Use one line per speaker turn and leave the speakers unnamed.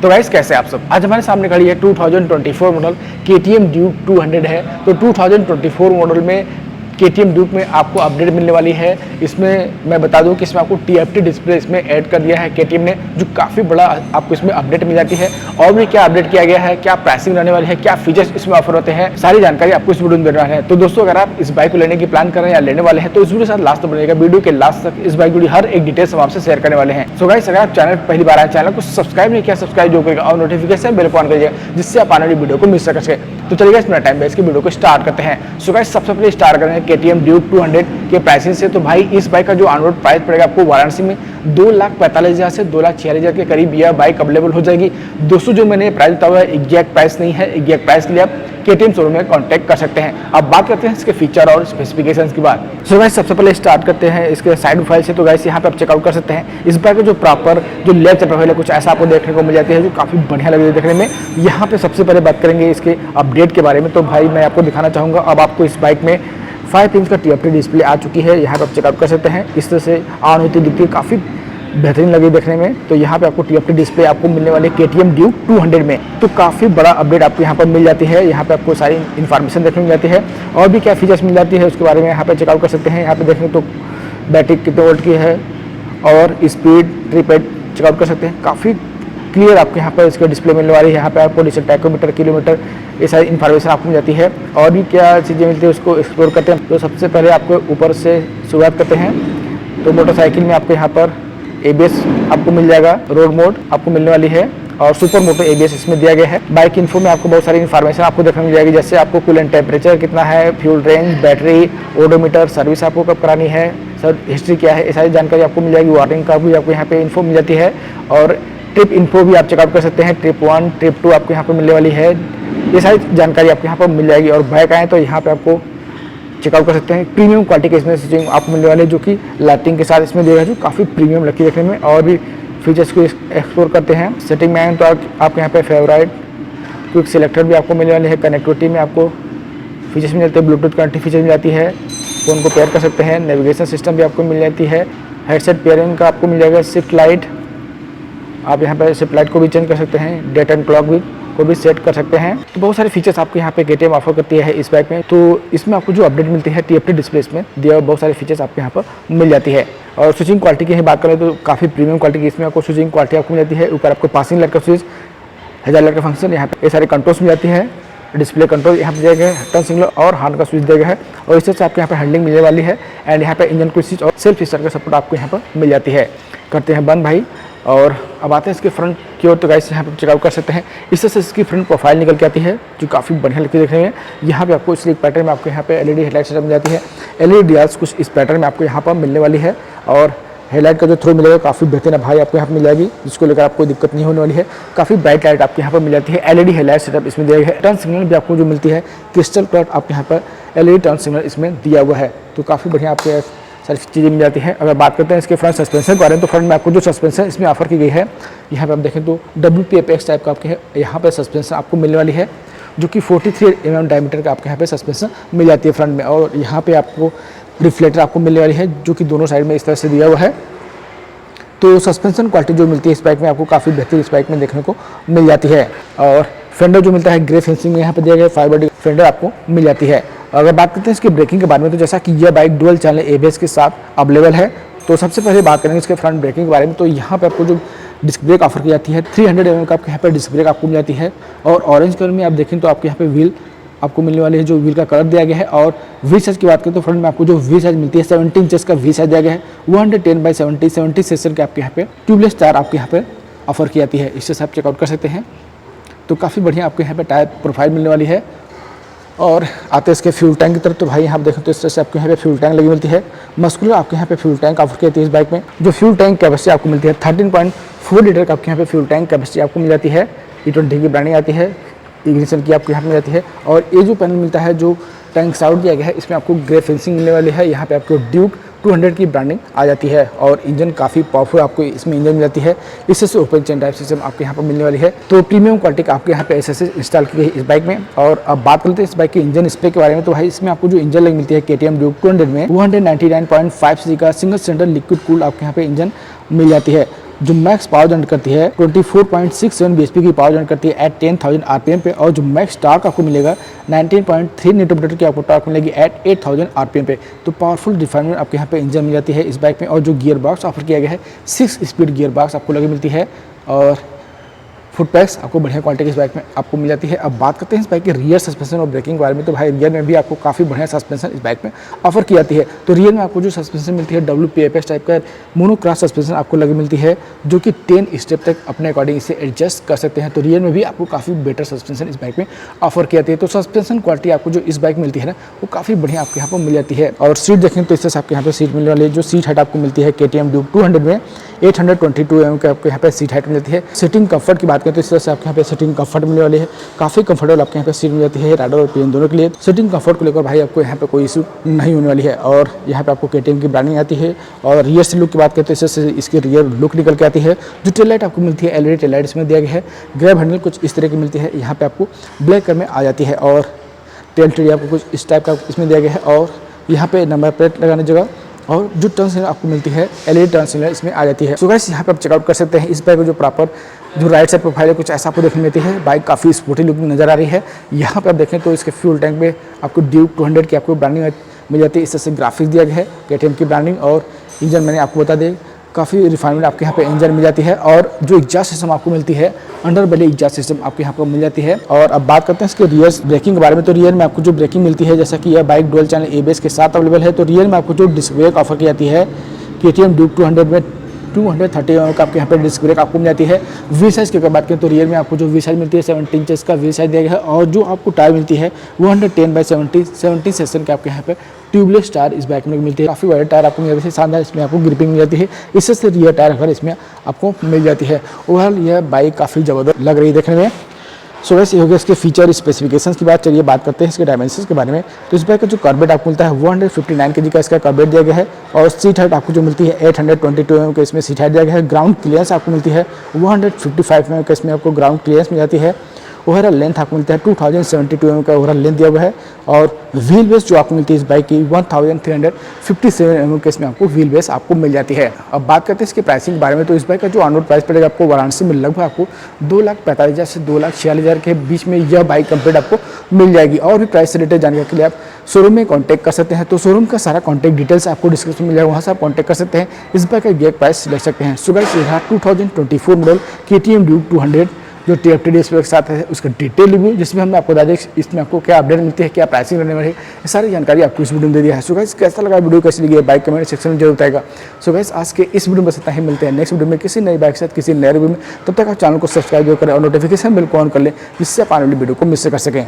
तो गाइस कैसे आप सब। आज हमारे सामने खड़ी है 2024 मॉडल KTM ड्यूक 200 है। तो 2024 मॉडल में KTM ड्यूक में आपको अपडेट मिलने वाली है। इसमें मैं बता दूं कि इसमें आपको TFT डिस्प्ले इसमें ऐड कर दिया है KTM ने, जो काफ़ी बड़ा आपको इसमें अपडेट मिल जाती है। और भी क्या अपडेट किया गया है, क्या प्राइसिंग रहने वाली है, क्या फीचर्स इसमें ऑफर होते हैं, सारी जानकारी आपको इस वीडियो में देना है। तो दोस्तों अगर आप इस बाइक को लेने की प्लान कर रहे हैं या लेने वाले हैं तो इस वीडियो के साथ लास्ट तक बनेगा। वीडियो के लास्ट तक इस बाइक की हर एक डिटेल्स हम आपसे शेयर करने वाले हैं। सो गाइस अगर आप चैनल पहली बार आए, चैनल को सब्सक्राइब नहीं किया, सब्सक्राइब जो करेगा और नोटिफिकेशन बेल को ऑन करिएगा, जिससे आप आने वाली वीडियो को मिस कर सके। तो चलिए गाइस मेरा टाइम वेस्ट के वीडियो को स्टार्ट करते हैं। सो गाइस सबसे पहले स्टार्ट करेंगे KTM ड्यूक 200 के प्राइसिंग से। तो भाई इस बाइक का जो ऑनरोड प्राइस पड़ेगा आपको वाराणसी में 2,45,000 से 2,46,000 के करीब यह बाइक अवेलेबल हो जाएगी। दोस्तों जो मैंने प्राइस बताया हुआ है एग्जैक्ट प्राइस नहीं है, एग्जैक्ट प्राइस के लिए आप KTM शोरूम में कांटेक्ट कर सकते हैं। अब बात करते हैं इसके फीचर और स्पेसिफिकेशंस की बात। सो गाइस सबसे पहले स्टार्ट करते हैं इसके साइड प्रोफाइल से। तो गाइस यहाँ पे आप चेकआउट कर सकते हैं इस बाइक का जो प्रॉपर जो लेफ्ट प्रोफाइल है कुछ ऐसा आपको देखने को मिल जाती है, जो काफ़ी बढ़िया लग रही है देखने में। यहाँ पे सबसे पहले बात करेंगे इसके अपडेट के बारे में। तो भाई मैं आपको दिखाना चाहूँगा, अब आपको इस बाइक में 5 इंच का TFT डिस्प्ले आ चुकी है। यहाँ पे आप चेकआउट कर सकते हैं, इस तरह से ऑन होती दिखती है, काफ़ी बेहतरीन लगी देखने में। तो यहाँ पे आपको TFT डिस्प्ले आपको मिलने वाली है KTM ड्यूक 200 में। तो काफ़ी बड़ा अपडेट आपको यहाँ पर मिल जाती है। यहाँ पे आपको सारी इन्फॉर्मेशन देखने मिल जाती है और भी क्या फीचर्स मिल जाती है उसके बारे में यहाँ पे चेकआउट कर सकते हैं। यहाँ पे देखें तो बैटरी कितने वोल्ट की है और स्पीड ट्रिपेड चेकआउट कर सकते हैं। काफ़ी क्लियर आपको यहाँ पर इसके डिस्प्ले मिलने वाली है। यहाँ पे आपको डिजिटल टैकोमीटर, किलोमीटर, ये सारी इन्फॉर्मेशन आपको मिल जाती है। और भी क्या चीज़ें मिलती है उसको एक्सप्लोर करते हैं। तो सबसे पहले आपको ऊपर से शुरुआत करते हैं। तो मोटरसाइकिल में आपको यहाँ पर ABS आपको मिल जाएगा, रोड मोड आपको मिलने वाली है और सुपर मोटो ABS इसमें दिया गया है। बाइक इन्फो में आपको बहुत सारी इन्फॉर्मेशन आपको देखने मिल जाएगी, जैसे आपको कूलेंट टेम्परेचर कितना है, fuel range, battery, odometer, service आपको कब करानी है, सर हिस्ट्री क्या है, ये सारी जानकारी आपको मिल जाएगी। वार्निंग का भी आपको यहाँ पे इन्फो मिल जाती है और ट्रिप इन्फो भी आप चेकआउट कर सकते हैं। ट्रिप 1, ट्रिप 2 आपको यहाँ पर मिलने वाली है। ये सारी जानकारी आपको यहाँ पर मिल जाएगी। और बाइक आए तो यहाँ पे आपको चेकआउट कर सकते हैं। प्रीमियम क्वालिटी के इसमें स्टिचिंग आपको मिलने वाले, जो कि लाइटिंग के साथ इसमें देगा, जो काफ़ी प्रीमियम लगती है देखने में। और भी फीचर्स को एक्सप्लोर करते हैं। सेटिंग में तो आप यहाँ पे फेवराइट, क्विक सिलेक्टर भी आपको मिलने वाले हैं। कनेक्टिविटी में आपको फीचर्स मिल जाते हैं, ब्लूटूथ कनेक्टिव फीचर मिल जाती है, फ़ोन को पेयर कर सकते हैं। नेविगेशन सिस्टम भी आपको मिल जाती है। हेडसेट पेयरिंग का आपको मिल जाएगा। शिफ्ट लाइट, आप यहाँ पर शिफ्ट लाइट को भी चेंज कर सकते हैं। डेट एंड क्लॉक भी को भी सेट कर सकते हैं। तो बहुत सारे फीचर्स आपको यहाँ पे KTM ऑफर करती है इस बाइक में। तो इसमें आपको जो अपडेट मिलती है TFT डिस्प्ले में दिया हुआ बहुत सारे फीचर्स आपको यहाँ पर मिल जाती है। और स्विचिंग क्वालिटी की बात करें तो काफ़ी प्रीमियम क्वालिटी की इसमें आपको स्विचिंग क्वालिटी आपको मिल जाती है। ऊपर आपको पासिंग लाइट का स्विच, हेजार्ड का फंक्शन, यहाँ पे ये सारे कंट्रोल्स मिल जाती है। डिस्प्ले कंट्रोल यहाँ पे दिया गया है, टर्न सिग्नल और हार्न का स्विच दिया गया है। और इस तरह से आपको यहाँ पे हैंडलिंग मिलने वाली है। एंड यहाँ पे इंजन क्रूज स्विच और सेल्फ स्टार्ट का सपोर्ट आपको यहाँ पर मिल जाती है। करते हैं बंद भाई। और अब आते हैं इसके फ्रंट की ओर। तो गाइस यहाँ पर चेकआउट कर सकते हैं, इस तरह से इसकी फ्रंट प्रोफाइल निकल के आती है, जो काफ़ी बढ़िया लगती है देखने में। यहाँ पे आपको स्लीक पैटर्न में आपको यहाँ पे LED हेडलाइट सेटअप मिल जाती है। LED डियाल्स कुछ इस पैटर्न में आपको यहाँ पर मिलने वाली है। और हेडलाइट का जो थ्रो मिलेगा काफ़ी बेहतरीन है भाई, आपको यहाँ पर मिल जाएगी, जिसको लेकर आपको दिक्कत नहीं होने वाली है। काफ़ी ब्राइट लाइट आपको यहाँ पर मिल जाती है। LED हेडलाइट सेटअप इसमें दिया गया है। टर्न सिग्नल भी आपको जो मिलती है क्रिस्टल क्लॉट आपको यहाँ पर LED टर्न सिग्नल इसमें दिया हुआ है। तो काफ़ी बढ़िया आपको सारी चीज़ें मिल जाती हैं। अगर बात करते हैं इसके फ्रंट सस्पेंशन के बारे में, तो फ्रंट में आपको जो सस्पेंशन इसमें ऑफर की गई है, यहाँ पे आप देखें तो WPFX टाइप का आपके यहाँ पे सस्पेंशन आपको मिलने वाली है, जो कि 43 mm डायमीटर का आपके यहाँ पे सस्पेंशन मिल जाती है फ्रंट में। और यहाँ पे आपको रिफ्लेक्टर आपको मिलने वाली है, जो कि दोनों साइड में इस तरह से दिया हुआ है। तो सस्पेंशन क्वालिटी जो मिलती है इस बाइक में आपको काफ़ी बेहतरीन इस बाइक में देखने को मिल जाती है। और फेंडर जो मिलता है ग्रे फेंसिंग में यहाँ पर दिया गया फाइबर फेंडर आपको मिल जाती है। अगर बात करते हैं इसकी ब्रेकिंग के बारे में, तो जैसा कि यह बाइक डुअल चैनल ABS के साथ अवेलेबल है। तो सबसे पहले बात करेंगे इसके फ्रंट ब्रेकिंग के बारे में। तो यहाँ पे आपको जो डिस्क ब्रेक ऑफर की जाती है 300 mm का आपको यहाँ पे डिस्क ब्रेक आपको मिल जाती है। और ऑरेंज कलर में आप देखें तो आपको यहाँ पे व्हील आपको मिलने वाली है, जो व्हील का कलर दिया गया है। और व्हील साइज की बात करें तो फ्रंट में आपको जो व्हील साइज मिलती है 17 इंचेस का व्हील साइज दिया गया है। 110/70 सेशन के आपके यहाँ पे ट्यूबलेस टायर आपके यहाँ पे ऑफर की जाती है। इससे आप चेकआउट कर सकते हैं। तो काफ़ी बढ़िया आपको यहाँ पे टायर प्रोफाइल मिलने वाली है। और आते हैं इसके फ्यूल टैंक की तरफ। तो भाई यहाँ देखें तो इस तरह से आपको यहाँ पे फ्यूल टैंक लगी मिलती है। मस्कुलर आपके यहाँ पे फ्यूल टैंक ऑफर की जाती है इस बाइक में। जो फ्यूल टैंक कैपेसिटी आपको मिलती है 13.4 लीटर का आपके यहाँ पे फ्यूल टैंक कैपेसिटी आपको मिल जाती है। E20 की ब्रांडिंग आती है, इग्निशन की आपको यहाँ पे मिल जाती है। और ये जो पैनल मिलता है, जो टैंक साउट दिया गया है, इसमें आपको ग्रे फेंसिंग मिलने वाली है। यहाँ पे आपको ड्यूक 200 की ब्रांडिंग आ जाती है। और इंजन काफ़ी पावरफुल आपको इसमें इंजन मिल जाती है। इससे ओपन चेन टाइप सिस्टम आपके यहाँ पर मिलने वाली है। तो प्रीमियम क्वालिटी का आपके यहाँ पे एसएससी इंस्टॉल की गई इस बाइक में। और अब बात करते हैं इस बाइक के इंजन स्पेक के बारे में। तो भाई इसमें आपको जो इंजन लग मिलती है KTM ड्यूक 200 में 199.5 cc का सिंगल सिलेंडर लिक्विड कूल आपके यहाँ पे इंजन मिल जाती है। जो मैक्स पावर जनरेट करती है 24.67 bhp की पावर जनरेट करती है एट 10,000 rpm पे, और जो मैक्स टॉर्क आपको मिलेगा 19.3 न्यूटन की आपको टॉर्क मिलेगी एट 8,000 rpm पे। तो पावरफुल रिफाइनमेंट आपके यहाँ पे इंजन मिल जाती है इस बाइक में। और जो गियर बॉक्स ऑफर किया गया है 6 स्पीड गियर बॉक्स आपको लगी मिलती है, और फुट पैक्स आपको बढ़िया क्वालिटी की इस बाइक में आपको मिल जाती है। अब बात करते हैं इस बाइक के रियर सस्पेंशन और ब्रेकिंग के बारे में। तो भाई रियर में भी आपको काफ़ी बढ़िया सस्पेंशन इस बाइक में ऑफर की जाती है। तो रियर में आपको जो सस्पेंशन मिलती है WPFS टाइप का मोनोक्रॉस सस्पेंशन आपको लगी मिलती है, जो कि 10 स्टेप तक अपने अकॉर्डिंग इसे एडजस्ट कर सकते हैं। तो रियर में भी आपको काफ़ी बेटर सस्पेंशन इस बाइक में ऑफर की जाती है। तो सस्पेंशन क्वालिटी आपको जो इस बाइक मिलती है ना, वो काफ़ी बढ़िया आपके यहाँ पर मिल जाती है। और सीट देखें तो इससे आपके यहाँ पे सीट मिलने वाली है। जो सीट हाइट आपको मिलती है KTM Duke 200 में 822 mm का आपको यहाँ पे सीट हाइट मिलती है। सीटिंग कंफर्ट की बात करें तो इस तरह से आपके यहाँ पे सीटिंग कंफर्ट मिलने वाली है, काफ़ी कंफर्टेबल आपके यहाँ पे सीट मिल जाती है राइडर और पेन दोनों के लिए। सीटिंग कंफर्ट को लेकर भाई आपको यहाँ पे कोई इशू नहीं होने वाली है। और यहाँ पे आपको KTM की ब्रांडिंग आती है। और रियर से लुक की बात करते हैं, इससे इसकी रियर लुक निकल के आती है। जो टेल लाइट आपको मिलती है LED टेल लाइट इसमें दिया गया है। ग्रैब हैंडल कुछ इस तरह की मिलती है, यहाँ पे आपको ब्लैक कलर में आ जाती है। और टेल ट्री आपको कुछ इस टाइप का इसमें दिया गया है। और यहाँ पे नंबर प्लेट लगाने जगह, और जो टर्न सिग्नल आपको मिलती है LED टर्न सिग्नल इसमें आ जाती है। सो गाइस यहाँ पे आप चेकआउट कर सकते हैं इस बाइक को। जो प्रॉपर जो राइट साइड प्रोफाइल है कुछ ऐसा आपको देखने मिलती है। बाइक काफ़ी स्पोर्टी लुक में नजर आ रही है। यहाँ पे आप देखें तो इसके फ्यूल टैंक में आपको ड्यूक 200 की आपको ब्रांडिंग मिल जाती है। इस तरह से ग्राफिक्स दिया गया है KTM की ब्रांडिंग। और इंजन मैंने आपको बता दें काफ़ी रिफाइनमेंट आपके यहाँ पे इंजन मिल जाती है। और जो एग्जॉस्ट सिस्टम आपको मिलती है अंडर बेली एग्जॉस्ट सिस्टम आपके यहाँ पर मिल जाती है। और अब बात करते हैं इसके रियर ब्रेकिंग के बारे में। तो रियर में आपको जो ब्रेकिंग मिलती है, जैसा कि यह बाइक डुअल चैनल ABS के साथ अवेलेबल है। तो रियर में आपको जो डिस्क ब्रेक ऑफर की जाती है KTM Duke 200 में 230 mm का आपके यहाँ पे डिस्क ब्रेक आपको मिल जाती है। व्हील साइज़ की अगर बात करें तो रियर में आपको जो व्हील साइज़ मिलती है 17 इंचेस का व्हील साइज़ दिया गया है। और जो आपको टायर मिलती है 110/70 सेक्शन के आपके यहाँ पे ट्यूबलेस टायर इस बाइक में मिलती है। काफ़ी बड़े टायर आपको मिल जाती है, शानदार इसमें आपको ग्रिपिंग मिल जाती है। इससे से रियर टायर अगर इसमें आपको मिल जाती है। ओवरऑल यह बाइक काफ़ी ज़बरदस्त लग रही है देखने में। सो वैसे ये हो गया इसके फीचर स्पेसिफिकेशंस की बात। चलिए बात करते हैं इसके डायमेंशंस के बारे में। तो इस बाइक का जो कार्बेट आपको मिलता है 159 kg का इसका कार्बेट दिया गया है। और सीट हाइट आपको जो मिलती है 822 mm का इसमें सीट हाइट दिया गया है। ग्राउंड क्लियरेंस आपको मिलती है 155 mm का इसमें आपको ग्राउंड क्लियरेंस मिल जाती है। ओवरऑल लेंथ आपको मिलता है 2072 mm का ओवरऑल लेंथ दिया हुआ है। और व्हील बेस जो आपको मिलती है इस बाइक की 1357 mm के इसमें आपको व्हील बेस आपको मिल जाती है। अब बात करते हैं इसके प्राइसिंग के बारे में। तो इस बाइक का जो ऑन रोड प्राइस पड़ेगा आपको वाराणसी में लगभग आपको 2,45,000 से 2,46,000 के बीच में यह बाइक कंप्लीट आपको मिल जाएगी। और भी प्राइस से रिलेटेड जानकारी के लिए आप शोरूम में कॉन्टैक्ट कर सकते हैं। तो शोरूम का सारा कॉन्टैक्ट डिटेल्स आपको डिस्क्रिप्शन में मिल जाएगा, वहाँ से आप कॉन्टैक्ट कर सकते हैं। इस बाइक का एग्जैक्ट प्राइस ले सकते हैं। सो गाइस यह 2024 मॉडल KTM Duke 200 जो TFT डिस्प्ले के साथ है उसका डिटेल रिव्यू, जिसमें हमने आपको बता दें इसमें आपको क्या अपडेट मिलती है, क्या प्राइसिंग रहने वाली है, ये सारी जानकारी आपको इस वीडियो में दे दिया है। सो गाइस कैसा लगा वीडियो, कैसी लगी बाइक कमेंट सेक्शन में जरूर बताएगा। सो गाइस आज के इस वीडियो में बस इतना ही, मिलते हैं नेक्स्ट वीडियो में किसी नई बाइक के साथ किसी नए रिव्यू में। तब तक आप चैनल को सब्सक्राइब करें और नोटिफिकेशन बिल को ऑन कर लें, जिससे आप आने वाली वीडियो को मिस कर सकें।